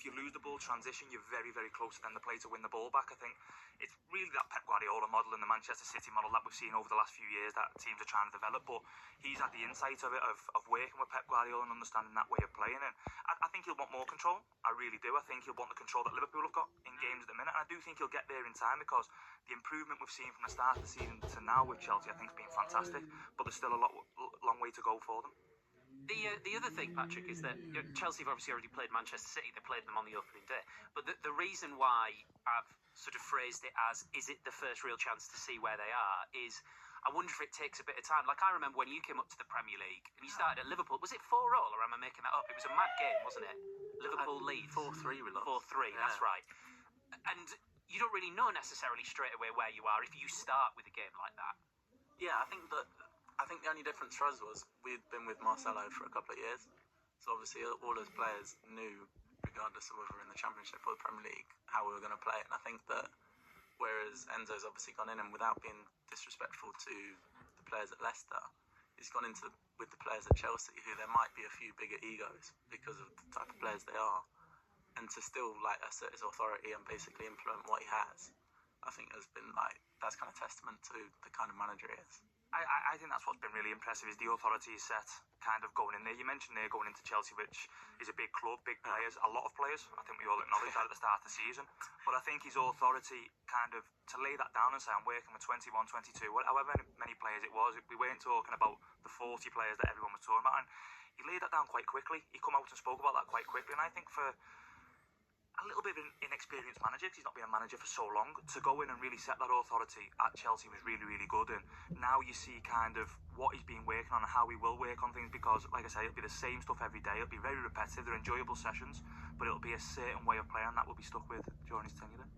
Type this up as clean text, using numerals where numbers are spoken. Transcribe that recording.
you lose the ball transition, you're very, very close to then the play to win the ball back. I think it's really that Pep Guardiola model and the Manchester City model that we've seen over the last few years that teams are trying to develop. But he's had the insight of it, of working with Pep Guardiola and understanding that way of playing. And I think he'll want more control. I really do. I think he'll want the control that Liverpool have got in games at the minute. And I do think he'll get there in time, because the improvement we've seen from the start of the season to now with Chelsea, I think, has been fantastic. But there's still a long way to go for them. The other thing, Patrick, is that Chelsea have obviously already played Manchester City. They played them on the opening day. But the reason why I've sort of phrased it as, is it the first real chance to see where they are, is I wonder if it takes a bit of time. Like, I remember when you came up to the Premier League and you started at Liverpool. Was it 4-4, or am I making that up? It was a mad game, wasn't it? Liverpool lead 4-3 we lost. 4-3, yeah. That's right. And you don't really know necessarily straight away where you are if you start with a game like that. Yeah, I think the only difference for us was we'd been with Marcelo for a couple of years, so obviously all those players knew, regardless of whether we're in the Championship or the Premier League, how we were going to play. And I think that whereas Enzo's obviously gone in, and without being disrespectful to the players at Leicester, he's gone into with the players at Chelsea, who there might be a few bigger egos because of the type of players they are, and to still like assert his authority and basically implement what he has, I think has been that's kind of testament to the kind of manager he is. I think that's what's been really impressive, is the authority he's set kind of going in there. You mentioned there going into Chelsea, which is a big club, big players, a lot of players. I think we all acknowledge that at the start of the season. But I think his authority kind of, to lay that down and say, I'm working with 21, 22, however many players it was, we weren't talking about the 40 players that everyone was talking about. And he laid that down quite quickly. He come out and spoke about that quite quickly. And I think for a little bit of an inexperienced manager, because he's not been a manager for so long, to go in and really set that authority at Chelsea was really, really good. And now you see kind of what he's been working on and how he will work on things, because, like I say, it'll be the same stuff every day. It'll be very repetitive. They're enjoyable sessions, but it'll be a certain way of playing that will be stuck with during his tenure there.